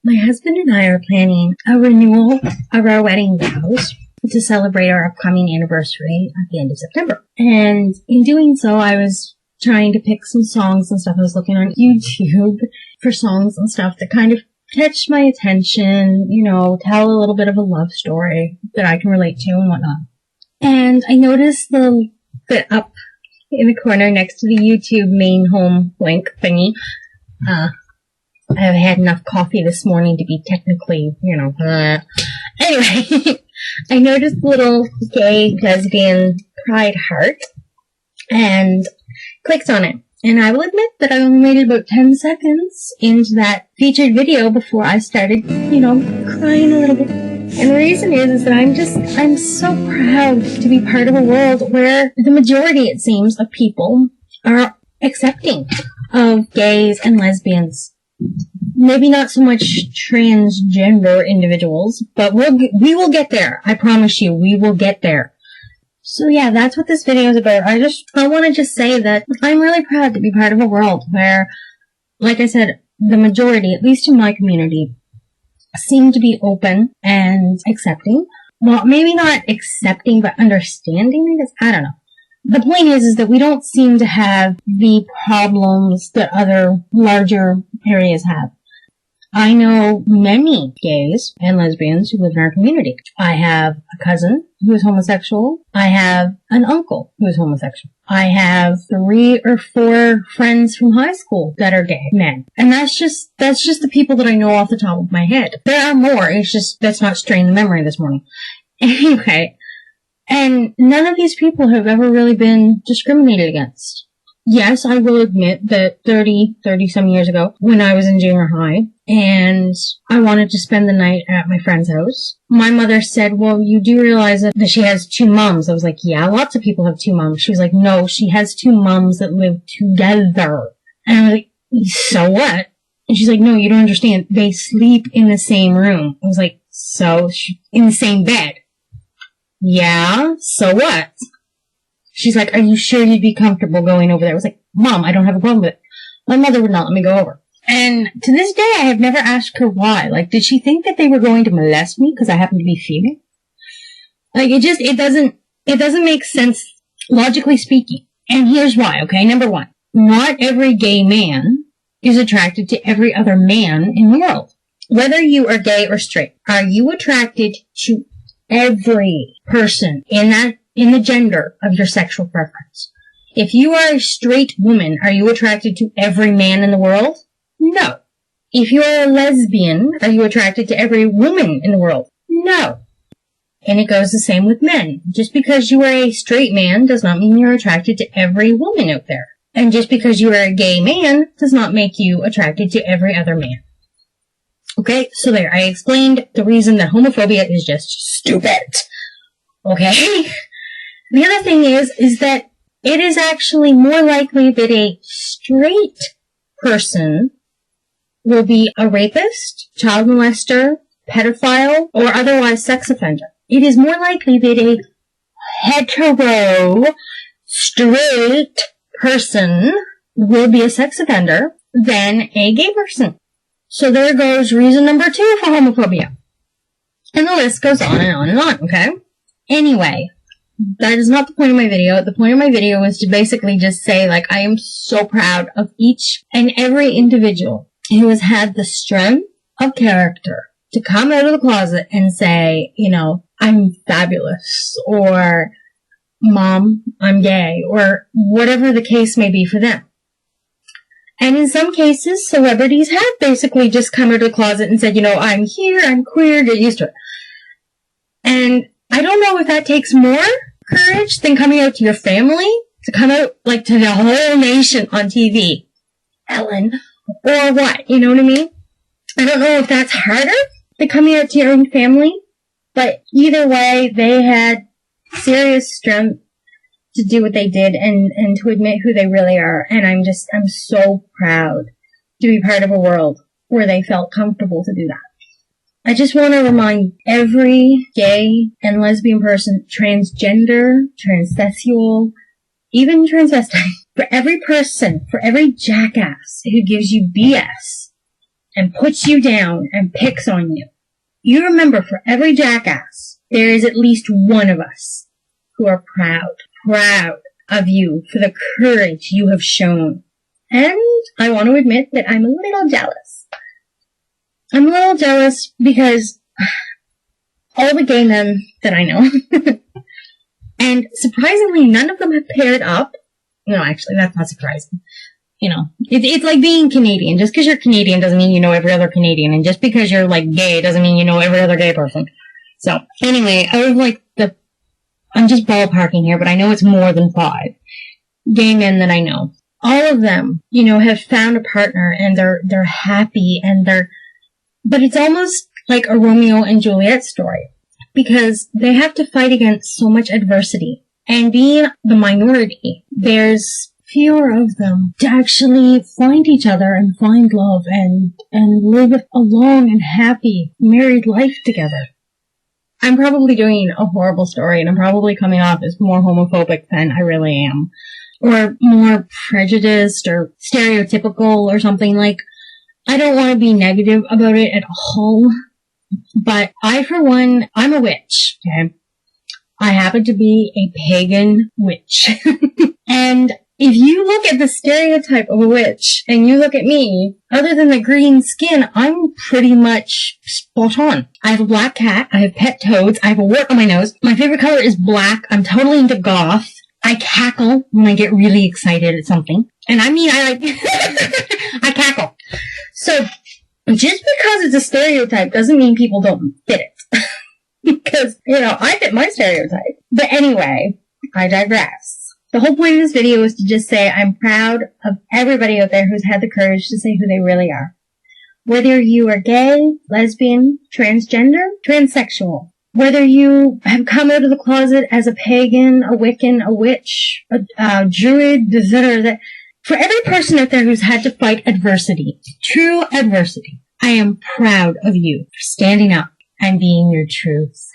My husband and I are planning a renewal of our wedding vows to celebrate our upcoming anniversary at the end of September. And in doing so, I was trying to pick some songs and stuff. I was looking on YouTube for songs and stuff that kind of catch my attention, you know, tell a little bit of a love story that I can relate to and whatnot. And I noticed the up in the corner next to the YouTube main home link thingy. I have had enough coffee this morning to be technically, Anyway, I noticed the little gay lesbian pride heart and clicked on it. And I will admit that I only made it about 10 seconds into that featured video before I started, crying a little bit. And the reason is that I'm so proud to be part of a world where the majority, it seems, of people are accepting of gays and lesbians. Maybe not so much transgender individuals, but we will get there. I promise you, we will get there. So yeah, that's what this video is about. I want to just say that I'm really proud to be part of a world where, like I said, the majority, at least in my community, seem to be open and accepting. Well, maybe not accepting, but understanding, I guess. I don't know. The point is that we don't seem to have the problems that other larger areas have. I know many gays and lesbians who live in our community. I have a cousin who is homosexual. I have an uncle who is homosexual. I have 3 or 4 friends from high school that are gay men. And that's just the people that I know off the top of my head. There are more. It's just, that's not straying the memory this morning. Anyway. And none of these people have ever really been discriminated against. Yes, I will admit that 30-some years ago, when I was in junior high, and I wanted to spend the night at my friend's house, my mother said, well, you do realize that she has 2 moms. I was like, yeah, lots of people have 2 moms. She was like, no, she has 2 moms that live together. And I was like, so what? And she's like, no, you don't understand. They sleep in the same room. I was like, so, in the same bed. Yeah, so what? She's like, are you sure you'd be comfortable going over there? I was like, Mom, I don't have a problem with it. My mother would not let me go over. And to this day, I have never asked her why. Like, did she think that they were going to molest me because I happen to be female? Like, it doesn't make sense, logically speaking. And here's why, okay? Number 1, not every gay man is attracted to every other man in the world. Whether you are gay or straight, are you attracted to every person in the gender of your sexual preference? If you are a straight woman, are you attracted to every man in the world? No. If you are a lesbian, are you attracted to every woman in the world? No. And it goes the same with men. Just because you are a straight man does not mean you're attracted to every woman out there. And just because you are a gay man does not make you attracted to every other man. Okay, so there, I explained the reason that homophobia is just stupid. Okay? The other thing is that it is actually more likely that a straight person will be a rapist, child molester, pedophile, or otherwise sex offender. It is more likely that a hetero, straight person will be a sex offender than a gay person. So there goes reason number 2 for homophobia. And the list goes on and on and on, okay? Anyway, that is not the point of my video. The point of my video is to basically just say, like, I am so proud of each and every individual who has had the strength of character to come out of the closet and say, I'm fabulous, or Mom, I'm gay, or whatever the case may be for them. And in some cases, celebrities have basically just come out of the closet and said, I'm here, I'm queer, get used to it. And I don't know if that takes more courage than coming out to your family, to come out, like, to the whole nation on TV. Ellen. Or what, you know what I mean? I don't know if that's harder than coming out to your own family, but either way, they had serious strength to do what they did and to admit who they really are. And I'm so proud to be part of a world where they felt comfortable to do that. I just want to remind every gay and lesbian person, transgender, transsexual, even transvestite, for every person, for every jackass who gives you BS, and puts you down and picks on you, you remember for every jackass, there is at least one of us who are proud of you for the courage you have shown. And I want to admit that I'm a little jealous. I'm a little jealous because all the gay men that I know, and surprisingly, none of them have paired up. No, actually, that's not surprising. You know, it's like being Canadian. Just because you're Canadian doesn't mean you know every other Canadian. And just because you're, like, gay doesn't mean you know every other gay person. So, anyway, out of, like, I'm just ballparking here, but I know it's more than 5 gay men that I know. All of them, you know, have found a partner, and they're happy, and but it's almost like a Romeo and Juliet story. Because they have to fight against so much adversity. And being the minority, there's fewer of them to actually find each other and find love and live a long and happy married life together. I'm probably doing a horrible story, and I'm probably coming off as more homophobic than I really am. Or more prejudiced or stereotypical or something. Like, I don't want to be negative about it at all. But I, for one, I'm a witch, okay? I happen to be a pagan witch. And if you look at the stereotype of a witch, and you look at me, other than the green skin, I'm pretty much spot on. I have a black cat, I have pet toads, I have a wart on my nose, my favorite color is black, I'm totally into goth, I cackle when I get really excited at something. And I mean, I cackle. So, just because it's a stereotype doesn't mean people don't fit it. Because, you know, I fit my stereotype. But anyway, I digress. The whole point of this video is to just say I'm proud of everybody out there who's had the courage to say who they really are. Whether you are gay, lesbian, transgender, transsexual. Whether you have come out of the closet as a pagan, a Wiccan, a witch, a druid, that. For every person out there who's had to fight adversity, true adversity, I am proud of you for standing up and being your truth.